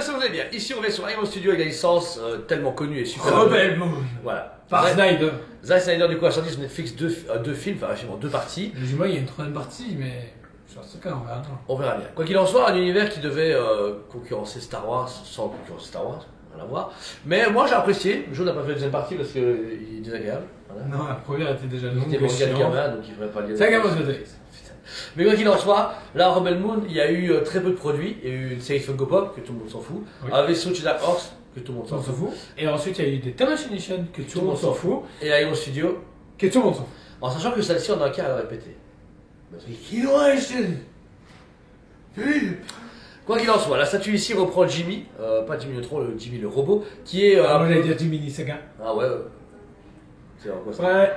bien ça vous allez bien. Ici on est sur Iron Studio avec la licence tellement connue et super. Rebel Moon. Voilà. Par Snyder. Zack Snyder du coup a sorti sur Netflix deux films, enfin un film en deux parties. Dis-moi, il y a une troisième partie, mais je pense qu'on verra. On verra bien. Quoi qu'il en soit, un univers qui devait concurrencer Star Wars sans concurrencer Star Wars. Rien à voir. Mais moi j'ai apprécié. Le jeu n'a pas fait la deuxième partie parce qu'il est désagréable. Voilà. Non, la première était déjà longue. C'était bon gars de caméra donc il ne faudrait pas le dire. C'est un gamin de Mais quoi qu'il en soit, là Rebel Moon, il y a eu très peu de produits. Il y a eu une série Funko Pop que tout le monde s'en fout. Oui. Un vaisseau de Dark Horse que tout le monde s'en fout. Et ensuite, il y a eu des Tamashinition que tout le monde s'en fout. Et Iron Studio Que tout le monde s'en fout. en sachant que celle-ci on a un cas à le répéter. Quoi qu'il en soit, la statue ici reprend Jimmy, pas Jimmy Neutron, le Jimmy le robot, qui est. On l'a dit à Jimmy Saga. Ah ouais. C'est quoi ça? Ouais.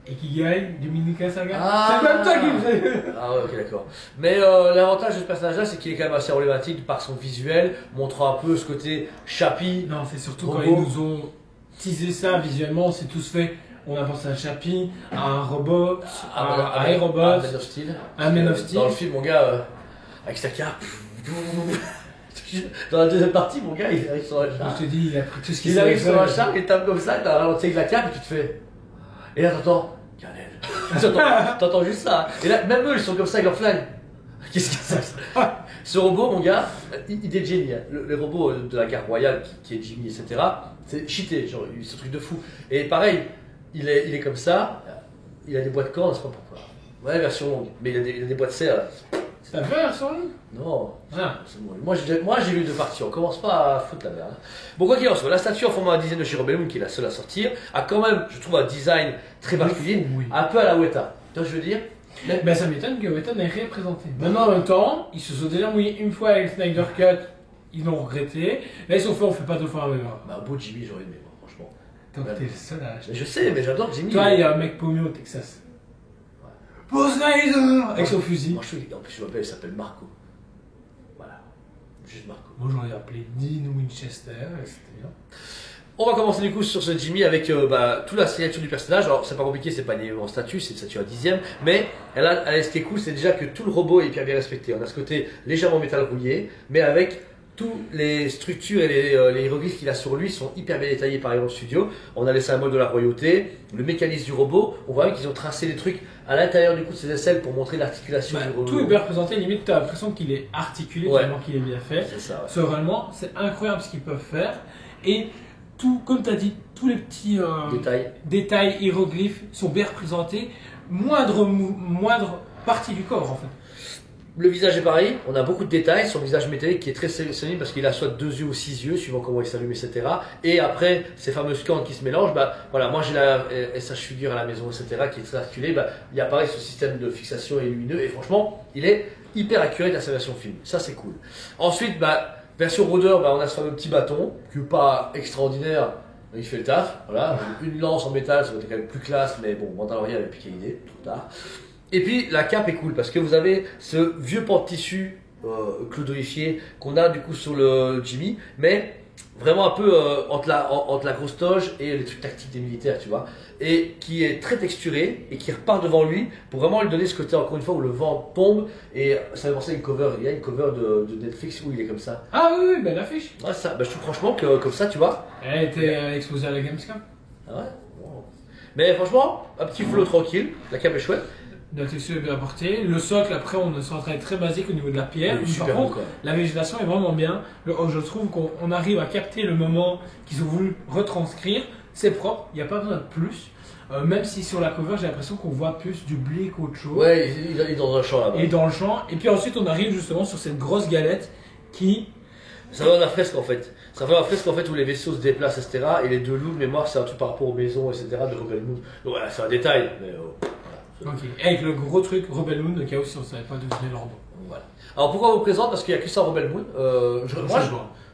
Ikigai, Dominica Saga. Ah. C'est même toi qui me fait. Ah ouais, ok, d'accord. Mais l'avantage de ce personnage-là, c'est qu'il est quand même assez emblématique par son visuel, montrant un peu ce côté Chappie. Non, c'est surtout robot. quand ils nous ont teasé ça visuellement, c'est tous fait. On a pensé à un Chappie, à un robot, à un robot, un Man of Steel. un Man of Steel. Dans le film, mon gars, avec sa cape. Dans la deuxième partie, mon gars, il arrive sur un char. Je te dis, il a pris tout ce qu'il Il arrive savait sur un faire. char, il tape comme ça, t'as ralenti avec la cape et tu te fais. Et là, t'entends. Cannelle. T'entends juste ça. Et là, même eux, ils sont comme ça avec leur flingue. Qu'est-ce que c'est ça? Ce robot, mon gars, idée de génie. Hein. Le robot de la garde royale qui est Jimmy, etc., c'est cheaté, genre, c'est un truc de fou. Et pareil, il est comme ça, il a des bois de cordes, je sais pas pourquoi. Ouais, version longue, mais il a des bois de serre. Là. C'est ta version? Non, Ah. c'est bon. Moi j'ai vu deux parties, on commence pas à foutre la merde. Hein. Bon, quoi qu'il en soit, la statue en format à dizaine de chez Rebel Moon, qui est la seule à sortir, a quand même, je trouve, un design très particulier, Oui. un peu à la Weta. Tu vois ce que je veux dire? Ben ça m'étonne que Weta n'ait rien présenté. Maintenant en même temps, ils se sont déjà mouillés une fois avec Snyder Cut, ils l'ont regretté. Là ils sont fait, on fait pas deux fois la même erreur. Bah, beau Jimmy, j'aurais aimé, moi, franchement. Donc t'es le seul à acheter. Mais je sais, mais j'adore Jimmy. Toi, il y a un mec paumé au Texas. Pour Snyder avec son fusil. Moi, je trouve, en plus, je m'appelle, il s'appelle Marco. Voilà. Juste Marco. Moi j'aurais appelé Dean Winchester, et c'était bien. On va commencer du coup sur ce Jimmy avec toute la signature du personnage. Alors, c'est pas compliqué, c'est pas une en statut, c'est une statue à dixième. Mais ce qui est cool, c'est déjà que tout le robot est hyper bien respecté. On a ce côté légèrement métal rouillé, mais avec toutes les structures et les hiéroglyphes qu'il a sur lui sont hyper bien détaillés par Iron Studio. On a les symboles de la royauté, le mécanisme du robot. On voit même qu'ils ont tracé des trucs à l'intérieur du coup de ses aisselles pour montrer l'articulation du robot. Tout est bien représenté, limite t'as l'impression qu'il est articulé, Ouais. tellement qu'il est bien fait. C'est ça, ouais. Sereinement, c'est incroyable ce qu'ils peuvent faire. Et tout, comme tu as dit, tous les petits détails, hiéroglyphes sont bien représentés. Moindre partie du corps en fait. Le visage est pareil, on a beaucoup de détails, son visage métallique qui est très solide parce qu'il a soit 2 yeux ou 6 yeux, suivant comment il s'allume, etc. Et après, ces fameuses cornes qui se mélangent, voilà, moi j'ai la SH figure à la maison, etc., qui est très articulée, il y a pareil ce système de fixation et lumineux, et franchement, il est hyper accurate à sa version film, ça c'est cool. Ensuite, version rôdeur, on a ce fameux petit bâton, qui n'est pas extraordinaire, il fait le taf, voilà, une lance en métal, ça aurait été quand même plus classe, mais bon, Mandalorian avait piqué l'idée, trop tard. Et puis la cape est cool parce que vous avez ce vieux pan de tissu cloudrifié qu'on a du coup sur le Jimmy, mais vraiment un peu entre la grosse toge et les trucs tactiques des militaires, tu vois, et qui est très texturé et qui repart devant lui pour vraiment lui donner ce côté encore une fois où le vent tombe et ça fait penser à une cover. Il y a une cover de Netflix où il est comme ça. Ah oui, ben l'affiche. Ouais, ça, je trouve franchement que comme ça, tu vois. Elle était exposée à la Gamescom. Ah ouais. Wow. Mais franchement, un petit flow tranquille, la cape est chouette. La texture est bien apportée. Le socle, après, on est en train très basique au niveau de la pierre. Oui, Par super contre, beau, quoi. la végétation est vraiment bien. Je trouve qu'on arrive à capter le moment qu'ils ont voulu retranscrire. C'est propre, il n'y a pas besoin de plus. Même si sur la cover, j'ai l'impression qu'on voit plus du blé qu'autre chose. Ouais, il est dans un champ là-bas. Et dans le champ. Et puis ensuite, on arrive justement sur cette grosse galette qui. Ça va dans la fresque en fait. Ça va dans la fresque en fait où les vaisseaux se déplacent, etc. Et les deux loups de mémoire, c'est un truc par rapport aux maisons, etc. de Rebel Moon. Donc voilà, c'est un détail, mais voilà. Ok. Et avec le gros truc Rebel Moon, au cas où si on ne savait pas d'où venait le robot. Voilà. Alors pourquoi on vous présente? Parce qu'il n'y a que ça en Rebel Moon.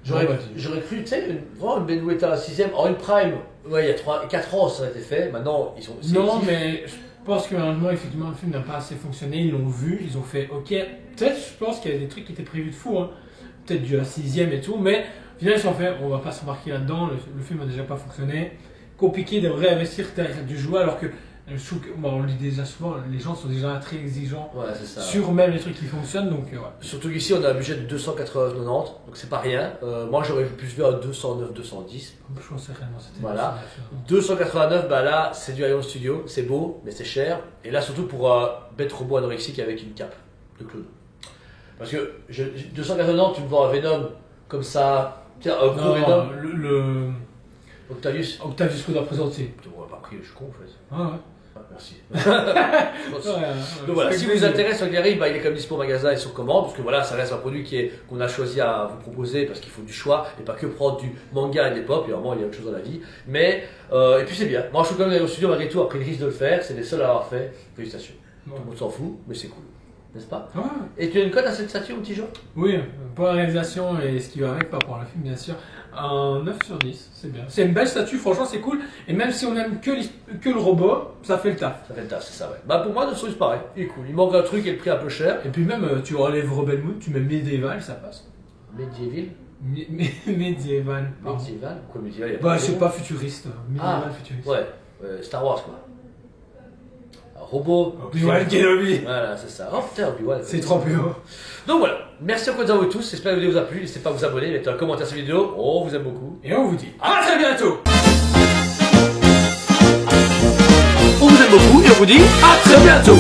J'aurais cru, tu sais, vraiment une Benweta 6ème en une prime. Ouais, il y a 4 ans ça a été fait. Maintenant, ils sont. Non, mais je pense que malheureusement, effectivement, le film n'a pas assez fonctionné. Ils l'ont vu, ils ont fait ok. Peut-être, je pense qu'il y a des trucs qui étaient prévus de fou, hein. Peut-être du 6ème et tout, mais au final, ils sont fait, on va pas s'embarquer là-dedans. Le film a déjà pas fonctionné. Compliqué de réinvestir du jouet alors que Je trouve que, bon, on le dit déjà souvent, les gens sont déjà très exigeants Ouais, c'est ça. sur même les trucs qui fonctionnent, donc ouais. Surtout qu'ici, on a un budget de 290, donc c'est pas rien. Moi, j'aurais plus vu à 209, 210. Je pensais réellement c'était Voilà. 289, bah là, c'est du Ion Studio, c'est beau, mais c'est cher. Et là, surtout pour bête robot anorexique avec une cape de clown. Parce que 290, tu me vends un Venom comme ça, tiens, un gros Venom. Le Octavius. Octavius qu'on a présenté. Tu m'aurais pas pris, je suis con en fait. Ah ouais. Ah, merci. Ouais, Donc voilà, si vous intéresse Ogleri, bah, il est comme dispo au magasin et sur commande, parce que voilà, ça reste un produit qu'on a choisi à vous proposer parce qu'il faut du choix et pas que prendre du manga et des pop, et vraiment il y a autre chose dans la vie. Mais, et puis c'est bien. Moi je suis quand même allé au studio malgré tout, après le risque de le faire, c'est les seuls à l'avoir fait. Félicitations. Ouais. Tout le monde s'en fout, mais c'est cool. N'est-ce pas? Ouais. Et tu as une cote à cette statue, mon petit Jean? Oui, pour la réalisation et ce qui va avec, pas pour le film bien sûr, un 9 sur 10, c'est bien. C'est une belle statue, franchement c'est cool, et même si on aime que le robot, ça fait le taf. Ça fait le taf, c'est ça, ouais. Bah pour moi, 9 sur 10, pareil. Il est cool. Il manque un truc et le prix un peu cher. Et puis même, tu relèves Rebel Moon, tu mets médiéval, ça passe. Medieval? Médiéval. pardon. Médiéval? Pourquoi médiéval? Il y a Bah de c'est nom. pas futuriste, médiéval futuriste. Ouais, Star Wars quoi. Un robot. Obi-Wan Kenobi. Voilà, c'est ça. Oh putain, Obi-Wan. C'est trop plus haut. Donc voilà, merci encore à vous tous. J'espère que la vidéo vous a plu. N'hésitez pas à vous abonner, mettez un commentaire sur la vidéo. On vous aime beaucoup. Et on vous dit à très bientôt. On vous aime beaucoup et on vous dit à très bientôt.